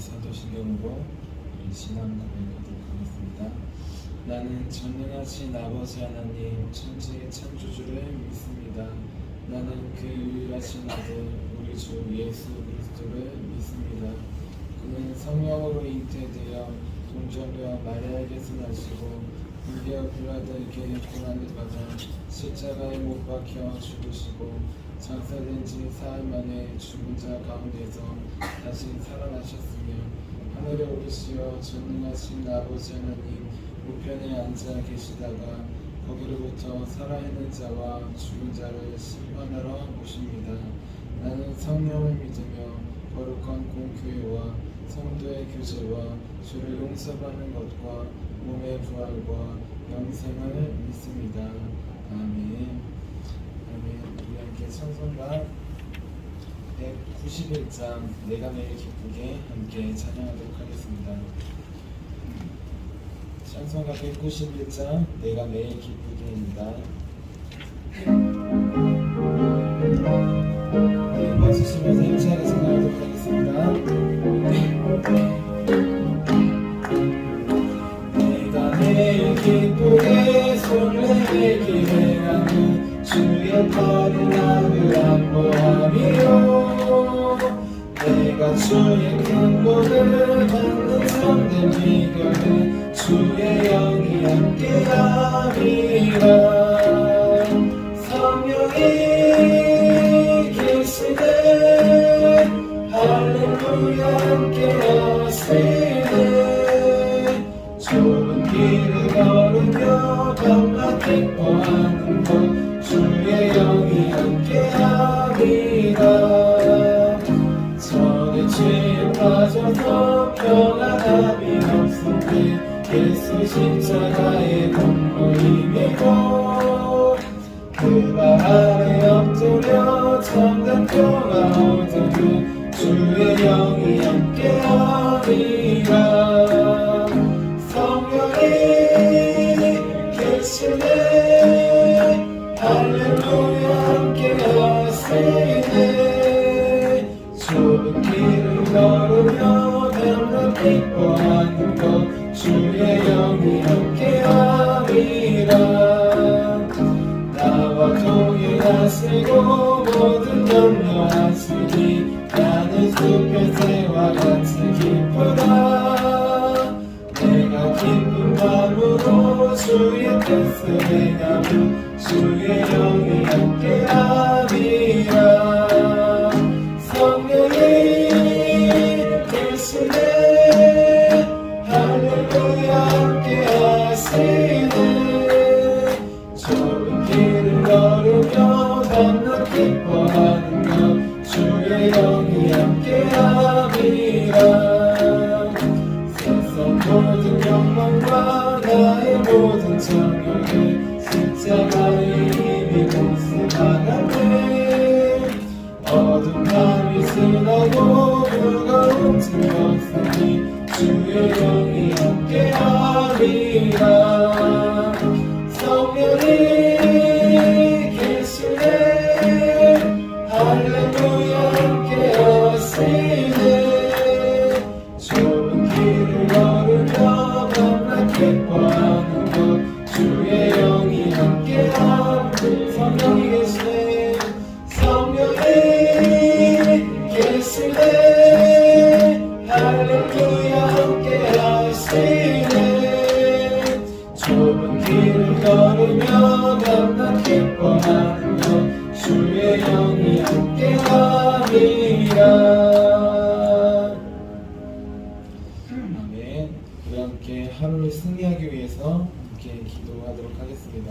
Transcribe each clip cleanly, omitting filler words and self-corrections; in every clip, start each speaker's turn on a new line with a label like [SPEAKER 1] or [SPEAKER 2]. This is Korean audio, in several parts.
[SPEAKER 1] 사도신경으로 신앙 고백하도록 하겠습니다. 나는 전능하신 아버지 하나님 천지의 창조주를 믿습니다. 나는 그 유일하신 아들 우리 주 예수 그리스도를 믿습니다. 그는 성령으로 잉태되어 동정녀 마리아에게서 나시고 본디오 빌라도에게 고난을 받아 십자가에 못 박혀 죽으시고 장사된 지 사흘 만에 죽은 자 가운데서 다시 살아나셨으며 하늘에 오르시어 전능하신 아버지 하나님 우편에 앉아 계시다가 거기로부터 살아있는 자와 죽은 자를 심판하러 오십니다. 나는 성령을 믿으며 거룩한 공교회와 성도의 교제와 죄를 용서받는 것과 몸의 부활과 영생을 믿습니다. 아멘. 아멘. 우리 함께 찬송가 191장 내가 매일 기쁘게 함께 찬양하도록 하겠습니다. 찬송가 191장 내가 매일 기쁘게입니다. 박수치면서 힘차게 찬양하도록 하겠습니다. 내가 매일 기쁘게 설레게 행하는 주의 팔은 나를 안보하며 내가 주의 큰 복을 받는 참된 비결은 주의 영이 함께함이라. 성령이 계시네 할렐루야 함께하시네. 좁은 길을 걸으며 밤낮 기뻐하는 것 주의 영이 함께함이라. 전에 죄에 빠져서 평안함이 없을 때 예수 십자가의 공로임이고 그 발 아래 엎드려 참된 평화 얻으려 주의 영이 함께하리라. 성령이 계시네 할렐루야 함께하시네. 좁은 길을 걸으며 밤낮 기뻐하는 것 주의 영이 함께하리라. 나와 동행하시고 모든 염려하시니 나는 숲의 새와 같이 기쁘다. 내가 기쁜 마음으로 주의 뜻을 행하며 주의 영이 함께하리라. 성령이 계시네 할렐루야 함께하시네. 좁은 길을 걸으며 밤낮 기뻐하는 것 주의 영이 함께함이라. 세상 모든 욕망과 나의 모든 정욕을 십자가의 힘이 공수하나네. 어두운 밤이 지나고 무거운 짐 없으니 주의 영이 함께하리라. 성령이 계시네 할렐루야 함께하시네. 좁은 길을 걸으며 밤낮 기뻐하는 것 주의 영이 함께하리라. 성령이 계시네 성령이 계시네 할렐루야 함께하시네. 좁은 길을 걸으며 밤낮 기뻐하는 것 주의 영이 함께하리라. 아멘. 우리 함께 하루를 승리하기 위해서 함께 기도하도록 하겠습니다.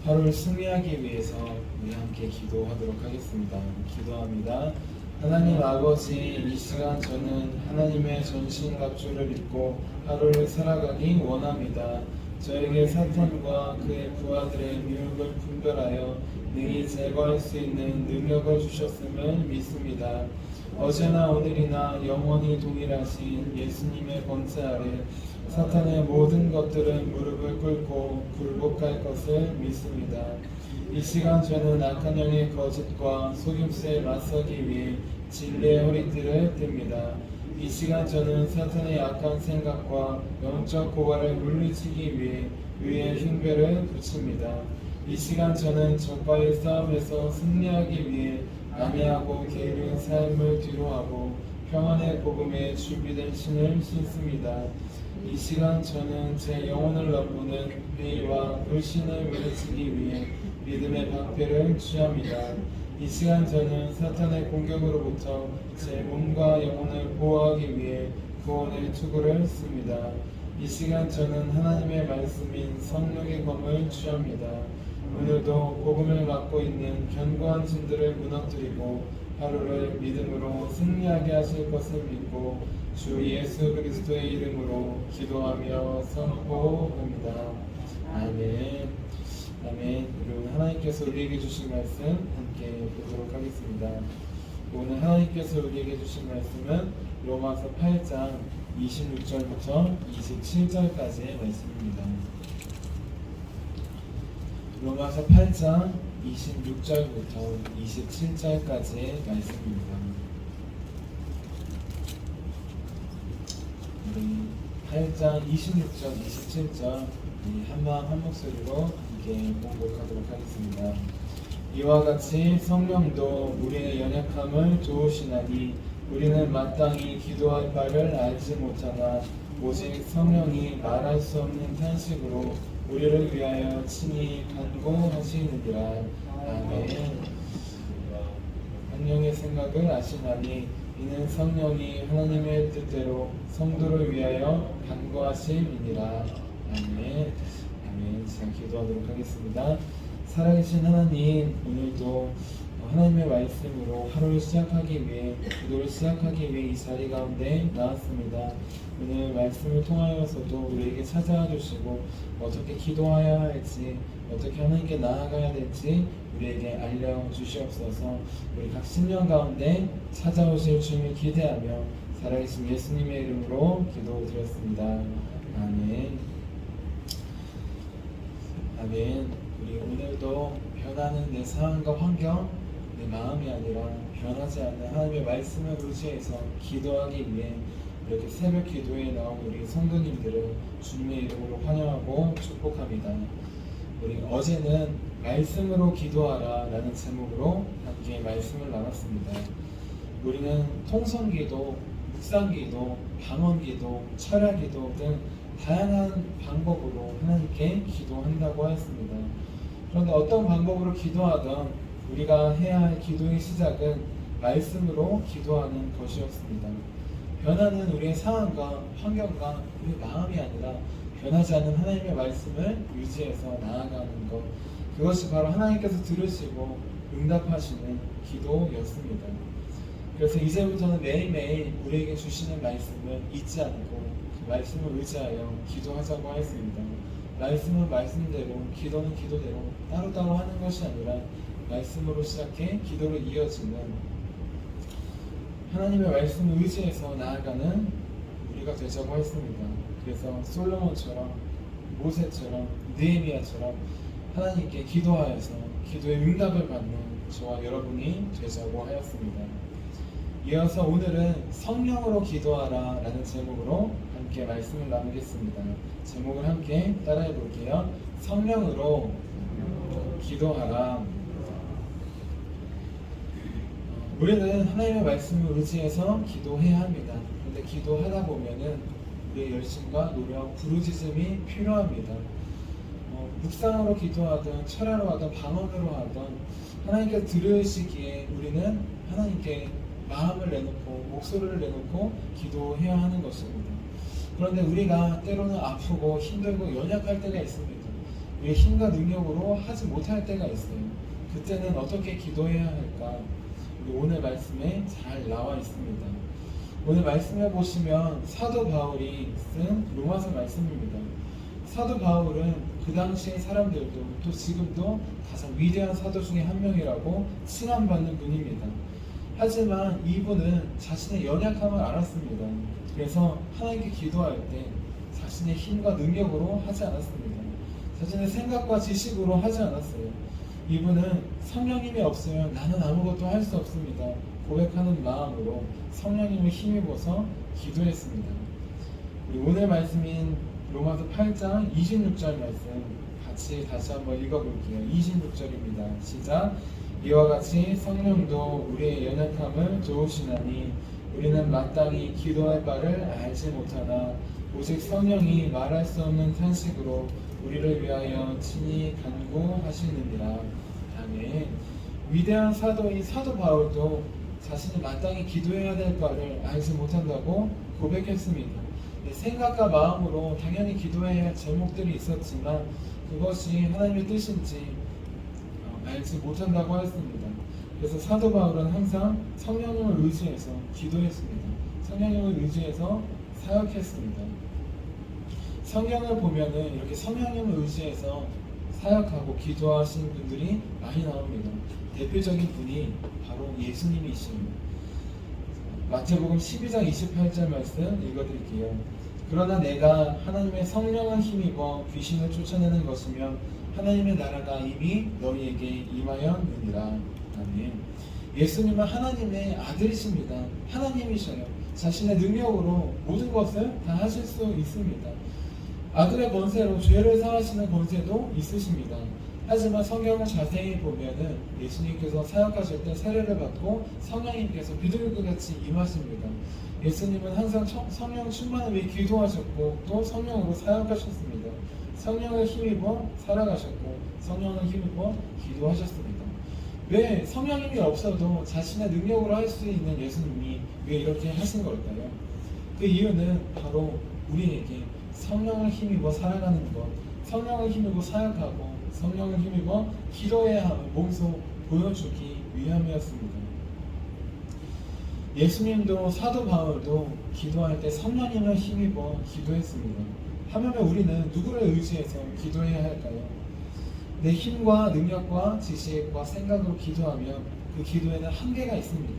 [SPEAKER 1] 하루를 승리하기 위해서 우리 함께 기도하도록 하겠습니다. 기도합니다. 하나님 아버지, 이 시간 저는 하나님의 전신갑주를 입고 하루를 살아가기 원합니다. 저에게 사탄과 그의 부하들의 미혹을 분별하여 능히 제거할 수 있는 능력을 주셨음을 믿습니다. 어제나 오늘이나 영원히 동일하신 예수님의 권세 아래 사탄의 모든 것들은 무릎을 꿇고 굴복할 것을 믿습니다. 이 시간 저는 악한 영의 거짓과 속임수에 맞서기 위해 진리의 허리띠를 듭니다. 이 시간 저는 사탄의 악한 생각과 영적 고발을 물리치기 위해 의의 흉배를 붙입니다. 이 시간 저는 적과의 싸움에서 승리하기 위해 안해하고 게으른 삶을 뒤로하고 평안의 복음에 준비된 신을 신습니다. 이 시간 저는 제 영혼을 넘보는 회의와 불신을 물리치기 위해 믿음의 방패를 취합니다. 이 시간 저는 사탄의 공격으로부터 제 몸과 영혼을 보호하기 위해 구원의 투구를 씁니다. 이 시간 저는 하나님의 말씀인 성령의 검을 취합니다. 오늘도 복음을 맡고 있는 견고한 짐들을 무너뜨리고 하루를 믿음으로 승리하게 하실 것을 믿고 주 예수 그리스도의 이름으로 기도하며 선포합니다. 아멘. 아멘. 여러분, 하나님께서 우리에게 주신 말씀 함께 보도록 하겠습니다. 오늘 하나님께서 우리에게 주신 말씀은 로마서 8장 26절부터 27절까지의 말씀입니다. 로마서 8장 26절부터 27절까지의 말씀입니다. 우리 8장 26절, 27절 한마음 한 목소리로 함께 봉독하도록 하겠습니다. 이와 같이 성령도 우리의 연약함을 도우시나니 우리는 마땅히 기도할 바를 알지 못하나 오직 성령이 말할 수 없는 탄식으로 우리를 위하여 친히 간구하시느니라. 아멘. 성령의 생각을 아시나니 이는 성령이 하나님의 뜻대로 성도를 위하여 간구하심이니라. 아멘. 아멘. 자, 기도하도록 하겠습니다. 살아계신 하나님, 오늘도 하나님의 말씀으로 하루를 시작하기 위해, 기도를 시작하기 위해 이 자리 가운데 나왔습니다. 오늘 말씀을 통하여서도 우리에게 찾아와 주시고 어떻게 기도해야 할지, 어떻게 하나님께 나아가야 될지 우리에게 알려주시옵소서. 우리 각 신령 가운데 찾아오실 주님을 기대하며 살아계신 예수님의 이름으로 기도드렸습니다. 아멘. 아멘. 우리 오늘도 변하는 내 상황과 환경, 내 마음이 아니라 변하지 않는 하나님의 말씀을 의지해서 기도하기 위해 이렇게 새벽 기도에 나온 우리 성도님들을 주님의 이름으로 환영하고 축복합니다. 우리 어제는 말씀으로 기도하라 라는 제목으로 함께 말씀을 나눴습니다. 우리는 통성기도, 묵상기도, 방언기도, 철야기도 등 다양한 방법으로 하나님께 기도한다고 하였습니다. 그런데 어떤 방법으로 기도하던 우리가 해야 할 기도의 시작은 말씀으로 기도하는 것이었습니다. 변하는 우리의 상황과 환경과 우리의 마음이 아니라 변하지 않는 하나님의 말씀을 유지해서 나아가는 것, 그것이 바로 하나님께서 들으시고 응답하시는 기도였습니다. 그래서 이제부터는 매일매일 우리에게 주시는 말씀을 잊지 않고 그 말씀을 의지하여 기도하자고 하였습니다. 말씀은 말씀대로, 기도는 기도대로 따로따로 하는 것이 아니라 말씀으로 시작해 기도로 이어지는 하나님의 말씀을 의지해서 나아가는 우리가 되자고 했습니다. 그래서 솔로몬처럼, 모세처럼, 느헤미야처럼 하나님께 기도하여서 기도의 응답을 받는 저와 여러분이 되자고 하였습니다. 이어서 오늘은 성령으로 기도하라 라는 제목으로 함께 말씀을 나누겠습니다. 제목을 함께 따라해 볼게요. 성령으로 기도하라. 우리는 하나님의 말씀을 의지해서 기도해야 합니다. 그런데 기도하다 보면은 우리의 열심과 노력, 부르짖음이 필요합니다. 묵상으로 기도하든 철야로 하든 방언으로 하든 하나님께서 들으시기에 우리는 하나님께 마음을 내놓고 목소리를 내놓고 기도해야 하는 것입니다. 그런데 우리가 때로는 아프고 힘들고 연약할 때가 있습니다. 우리의 힘과 능력으로 하지 못할 때가 있어요. 그때는 어떻게 기도해야 할까? 우리 오늘 말씀에 잘 나와 있습니다. 오늘 말씀을 보시면 사도 바울이 쓴 로마서 말씀입니다. 사도 바울은 그 당시의 사람들도 또 지금도 가장 위대한 사도 중에 한 명이라고 칭함받는 분입니다. 하지만 이분은 자신의 연약함을 알았습니다. 그래서 하나님께 기도할 때 자신의 힘과 능력으로 하지 않았습니다. 자신의 생각과 지식으로 하지 않았어요. 이분은 성령님이 없으면 나는 아무것도 할 수 없습니다. 고백하는 마음으로 성령님을 힘입어서 기도했습니다. 오늘 말씀인 로마서 8장 26절 말씀 같이 다시 한번 읽어볼게요. 26절입니다. 시작. 이와 같이 성령도 우리의 연약함을 도우시나니 우리는 마땅히 기도할 바를 알지 못하나 오직 성령이 말할 수 없는 탄식으로 우리를 위하여 친히 간구하시느니라. 아멘. 위대한 사도인 사도 바울도 자신이 마땅히 기도해야 될 바를 알지 못한다고 고백했습니다. 생각과 마음으로 당연히 기도해야 할 제목들이 있었지만 그것이 하나님의 뜻인지 알지 못한다고 했습니다. 그래서 사도 바울은 항상 성령님을 의지해서 기도했습니다. 성령님을 의지해서 사역했습니다. 성경을 보면은 이렇게 성령님을 의지해서 사역하고 기도하신 분들이 많이 나옵니다. 대표적인 분이 바로 예수님이십니다. 마태복음 12장 28절 말씀 읽어드릴게요. 그러나 내가 하나님의 성령을 힘입어 귀신을 쫓아내는 것이며 하나님의 나라가 이미 너희에게 임하였느니라. 아멘. 예수님은 하나님의 아들이십니다. 하나님이셔요. 자신의 능력으로 모든 것을 다 하실 수 있습니다. 아들의 권세로 죄를 사하시는 권세도 있으십니다. 하지만 성경을 자세히 보면은 예수님께서 사역하실 때 세례를 받고 성령님께서 비둘기같이 임하십니다. 예수님은 항상 성령 충만을 위해 기도하셨고 또 성령으로 사역하셨습니다. 성령을 힘입어 살아가셨고 성령을 힘입어 기도하셨습니다. 왜 성령님이 없어도 자신의 능력으로 할 수 있는 예수님이 왜 이렇게 하신 걸까요? 그 이유는 바로 우리에게 성령을 힘입어 살아가는 것, 성령을 힘입어 사역하고 성령을 힘입어 기도해야 함을 몸소 보여주기 위함이었습니다. 예수님도 사도 바울도 기도할 때 성령님을 힘입어 기도했습니다. 하물며 우리는 누구를 의지해서 기도해야 할까요? 내 힘과 능력과 지식과 생각으로 기도하면 그 기도에는 한계가 있습니다.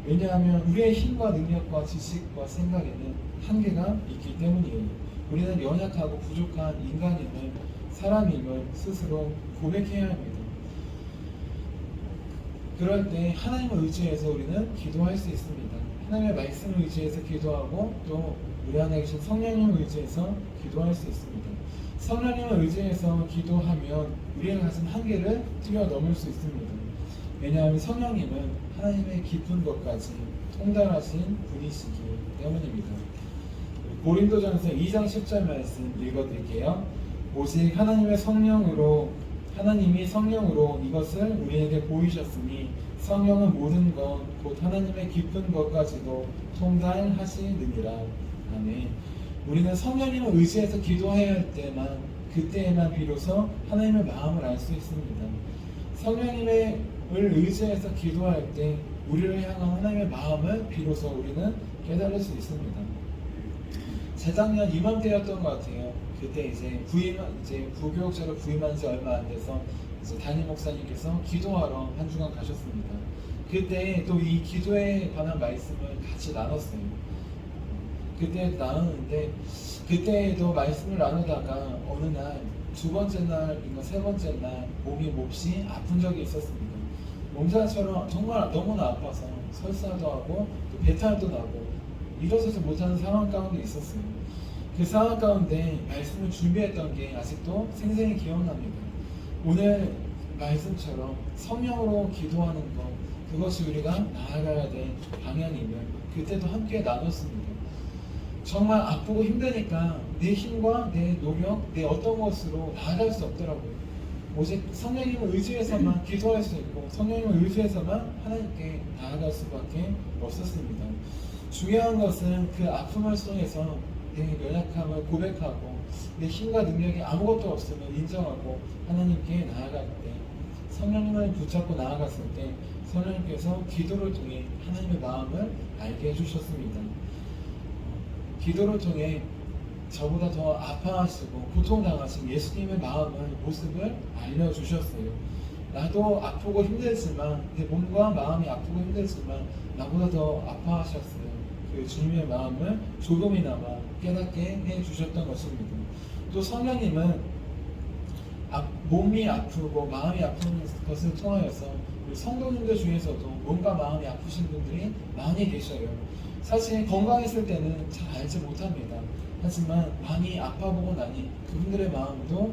[SPEAKER 1] 왜냐하면 우리의 힘과 능력과 지식과 생각에는 한계가 있기 때문이에요. 우리는 연약하고 부족한 인간임을, 사람임을 스스로 고백해야 합니다. 그럴 때 하나님을 의지해서 우리는 기도할 수 있습니다. 하나님의 말씀을 의지해서 기도하고 또 우리 안에 계신 성령님을 의지해서 기도할 수 있습니다. 성령님을 의지해서 기도하면 우리가 가진 한계를 뛰어넘을 수 있습니다. 왜냐하면 성령님은 하나님의 깊은 것까지 통달하신 분이시기 때문입니다. 고린도전서 2장 10절 말씀 읽어드릴게요. 오직 하나님의 성령으로 하나님이 성령으로 이것을 우리에게 보이셨으니 성령은 모든 것 곧 하나님의 깊은 것까지도 통달하시느니라. 아멘. 우리는 성령님을 의지해서 기도해야 할 때만 그때에만 비로소 하나님의 마음을 알 수 있습니다. 성령님을 의지해서 기도할 때 우리를 향한 하나님의 마음을 비로소 우리는 깨달을 수 있습니다. 재작년 이맘때였던 것 같아요. 그때 이제 부교육자로 부임한 지 얼마 안 돼서 이제 담임 목사님께서 기도하러 한 주간 가셨습니다. 그때 또 이 기도에 관한 말씀을 같이 나눴어요. 그때 나누는데 그때도 말씀을 나누다가 어느 날 두 번째 날인가 세 번째 날 몸이 몹시 아픈 적이 있었습니다. 몸살처럼 정말 너무나 아파서 설사도 하고 또 배탈도 나고 일어서지 못하는 상황 가운데 있었어요. 그 상황 가운데 말씀을 준비했던 게 아직도 생생히 기억납니다. 오늘 말씀처럼 성령으로 기도하는 것, 그것이 우리가 나아가야 될 방향이면 그때도 함께 나눴습니다. 정말 아프고 힘드니까 내 힘과 내 노력, 내 어떤 것으로 나아갈 수 없더라고요. 오직 성령님을 의지해서만 기도할 수 있고 성령님을 의지해서만 하나님께 나아갈 수밖에 없었습니다. 중요한 것은 그 아픔을 속에서 내 연약함을 고백하고 내 힘과 능력이 아무것도 없음을 인정하고 하나님께 나아갈 때 성령님을 붙잡고 나아갔을 때 성령님께서 기도를 통해 하나님의 마음을 알게 해주셨습니다. 기도를 통해 저보다 더 아파하시고 고통당하신 예수님의 마음을 모습을 알려주셨어요. 나도 아프고 힘들지만 내 몸과 마음이 아프고 힘들지만 나보다 더 아파하셨어요. 그 주님의 마음을 조금이나마 깨닫게 해주셨던 것입니다. 또 성령님은 몸이 아프고 마음이 아픈 것을 통하여서 우리 성도님들 중에서도 몸과 마음이 아프신 분들이 많이 계셔요. 사실 건강했을 때는 잘 알지 못합니다. 하지만 많이 아파보고 나니 그분들의 마음도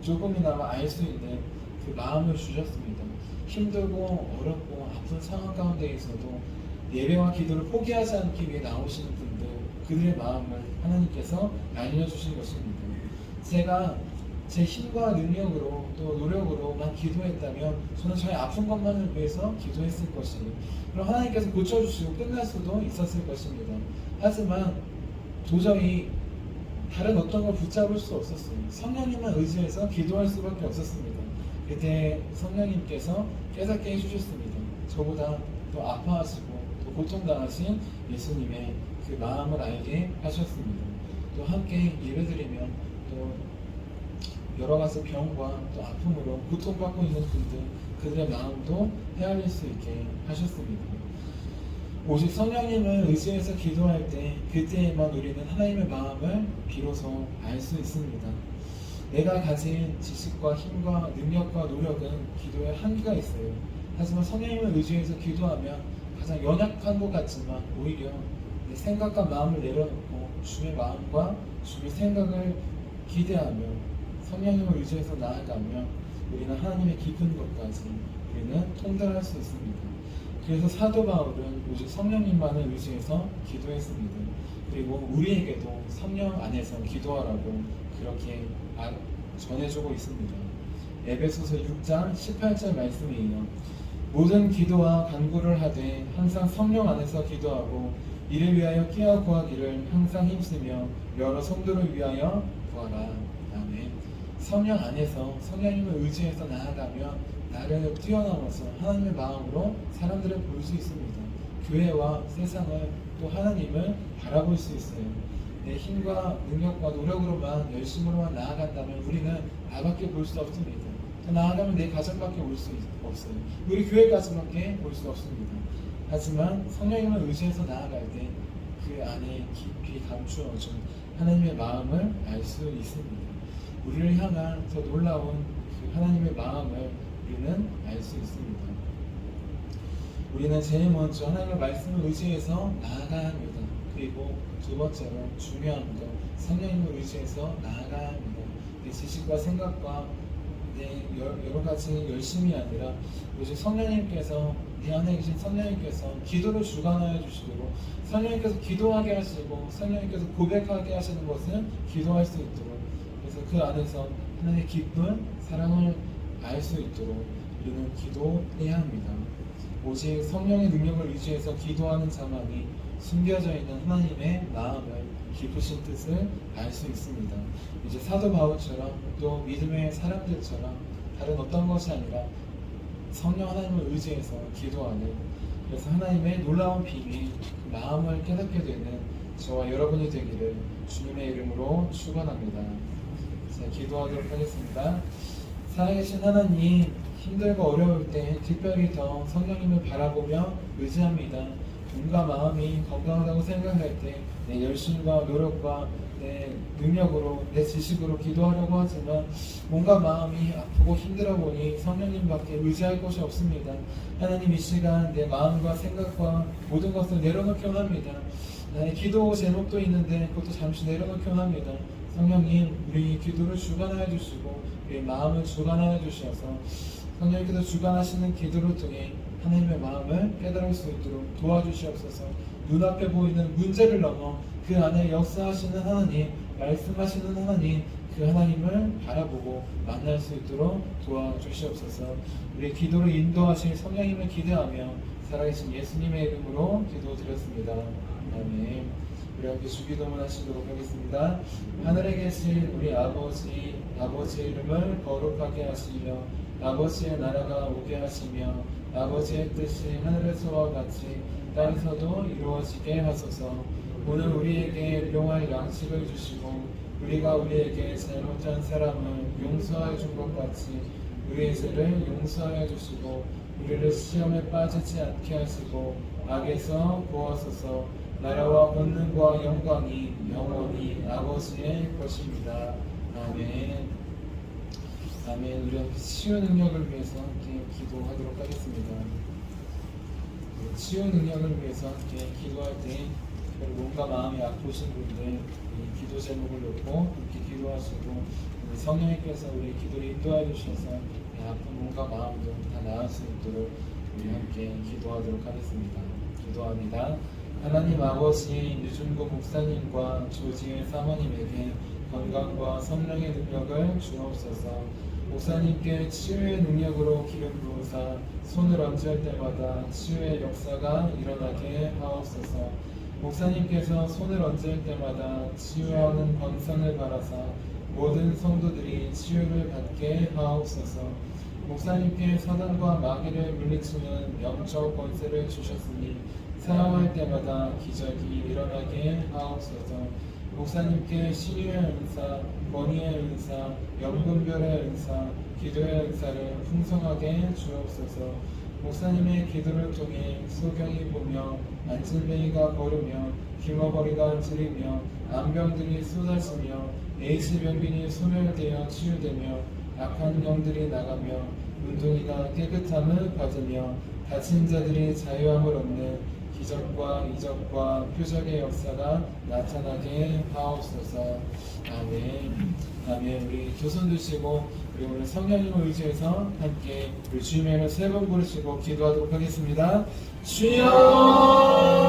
[SPEAKER 1] 조금이나마 알 수 있는 그 마음을 주셨습니다. 힘들고 어렵고 아픈 상황 가운데에서도 예배와 기도를 포기하지 않기 위해 나오시는 분들, 그들의 마음을 하나님께서 알려주신 것입니다. 제가 제 힘과 능력으로 또 노력으로만 기도했다면 저는 저의 아픈 것만을 위해서 기도했을 것이니 그럼 하나님께서 고쳐주시고 끝날 수도 있었을 것입니다. 하지만 도저히 다른 어떤 걸 붙잡을 수 없었어요. 성령님만 의지해서 기도할 수밖에 없었습니다. 그때 성령님께서 깨닫게 해주셨습니다. 저보다 더 아파하시고 더 고통당하신 예수님의 그 마음을 알게 하셨습니다. 또 함께 예배드리면 또 여러 가지 병과 또 아픔으로 고통받고 있는 분들, 그들의 마음도 헤아릴 수 있게 하셨습니다. 오직 성령님을 의지해서 기도할 때 그때에만 우리는 하나님의 마음을 비로소 알 수 있습니다. 내가 가진 지식과 힘과 능력과 노력은 기도에 한계가 있어요. 하지만 성령님을 의지해서 기도하면 가장 연약한 것 같지만 오히려 내 생각과 마음을 내려놓고 주의 마음과 주의 생각을 기대하며 성령님을 의지해서 나아가면 우리는 하나님의 깊은 것까지 우리는 통달할 수 있습니다. 그래서 사도 바울은 오직 성령님만을 의지해서 기도했습니다. 그리고 우리에게도 성령 안에서 기도하라고 그렇게 전해주고 있습니다. 에베소서 6장 18절 말씀이에요. 모든 기도와 간구를 하되 항상 성령 안에서 기도하고 이를 위하여 끼어 구하기를 항상 힘쓰며 여러 성도를 위하여 구하라. 아멘. 성령 안에서 성령님을 의지해서 나아가면 나를 뛰어넘어서 하나님의 마음으로 사람들을 볼 수 있습니다. 교회와 세상을 또 하나님을 바라볼 수 있어요. 내 힘과 능력과 노력으로만 열심으로만 나아간다면 우리는 나밖에 볼 수 없습니다. 더 나아가면 내 가정밖에 볼 수 없어요. 우리 교회까지밖에 볼 수 없습니다. 하지만 성령님을 의지해서 나아갈 때 그 안에 깊이 감추어진 하나님의 마음을 알 수 있습니다. 우리를 향한 더 놀라운 그 하나님의 마음을 우리는 알 수 있습니다. 우리는 제일 먼저 하나님의 말씀을 의지해서 나아가야 합니다. 그리고 두 번째로 중요한 것, 성령님을 의지해서 나아가야 합니다. 내 지식과 생각과 내 여러 가지 열심이 아니라 오직 성령님께서 내 안에 계신 성령님께서 기도를 주관하여 주시고 성령님께서 기도하게 하시고 성령님께서 고백하게 하시는 것은 기도할 수 있도록, 그래서 그 안에서 하나님의 기쁜 사랑을 알 수 있도록 우리는 기도해야 합니다. 오직 성령의 능력을 의지해서 기도하는 자만이 숨겨져 있는 하나님의 마음을 깊으신 뜻을 알 수 있습니다. 이제 사도 바울처럼 또 믿음의 사람들처럼 다른 어떤 것이 아니라 성령 하나님을 의지해서 기도하는, 그래서 하나님의 놀라운 비밀, 그 마음을 깨닫게 되는 저와 여러분이 되기를 주님의 이름으로 축원합니다. 자, 기도하도록 하겠습니다. 살아계신 하나님, 힘들고 어려울 때 특별히 더 성령님을 바라보며 의지합니다. 몸과 마음이 건강하다고 생각할 때 내 열심과 노력과 내 능력으로 내 지식으로 기도하려고 하지만 몸과 마음이 아프고 힘들어 보니 성령님밖에 의지할 곳이 없습니다. 하나님, 이 시간 내 마음과 생각과 모든 것을 내려놓기만 합니다. 나의 기도 제목도 있는데 그것도 잠시 내려놓기만 합니다. 성령님, 우리 기도를 주관하여 주시고 우리의 마음을 주관하여 주셔서 성령님께서 주관하시는 기도를 통해 하나님의 마음을 깨달을 수 있도록 도와주시옵소서. 눈앞에 보이는 문제를 넘어 그 안에 역사하시는 하나님, 말씀하시는 하나님, 그 하나님을 바라보고 만날 수 있도록 도와주시옵소서. 우리 기도를 인도하실 성령님을 기대하며 살아계신 예수님의 이름으로 기도드렸습니다. 아멘. 우리 함께 주기도문 하시도록 하겠습니다. 하늘에 계신 우리 아버지, 아버지의 이름을 거룩하게 하시며 아버지의 나라가 오게 하시며 아버지의 뜻이 하늘에서와 같이 땅에서도 이루어지게 하소서. 오늘 우리에게 일용할 양식을 주시고 우리가 우리에게 잘못한 사람을 용서하여 준 것 같이 우리의 죄를 용서하여 주시고 우리를 시험에 빠지지 않게 하시고 악에서 구하소서. 나라와 권능과 영광이 영원히 아버지의 것입니다. 아멘. 아멘. 우리 함께 치유 능력을 위해서 함께 기도하도록 하겠습니다. 치유 능력을 위해서 함께 기도할 때 몸과 마음이 아프신 분들 이 기도 제목을 놓고 함께 기도하시고 우리 성령님께서 우리 기도를 인도해 주셔서 이 아픈 몸과 마음도 다 나을 수 있도록 우리 함께 기도하도록 하겠습니다. 기도합니다. 하나님 아버지 유준구 목사님과 조지의 사모님에게 건강과 성령의 능력을 주옵소서. 목사님께 치유의 능력으로 기름 부으사 손을 얹을 때마다 치유의 역사가 일어나게 하옵소서. 목사님께서 손을 얹을 때마다 치유하는 권선을 바라사 모든 성도들이 치유를 받게 하옵소서. 목사님께 사단과 마귀를 물리치는 영적 권세를 주셨으니 사용할 때마다 기적이 일어나게 하옵소서. 목사님께 신유의 은사, 권위의 은사, 영분별의 은사, 기도의 은사를 풍성하게 주옵소서. 목사님의 기도를 통해 소경이 보며 안진뱅이가 걸으며 귀머거리가 들이며 암병들이 쏟아지며 에이즈병빈이 소멸되어 치유되며 악한 영들이 나가며 운동이가 깨끗함을 받으며 다친 자들이 자유함을 얻는 기적과 이적과 표적의 역사가 나타나게 하옵소서. 아멘. 아멘. 우리 두 손 드시고 우리 오늘 성령님을 의지해서 함께 우리 주님의 이름을 세 번 부르시고 기도하도록 하겠습니다. 주여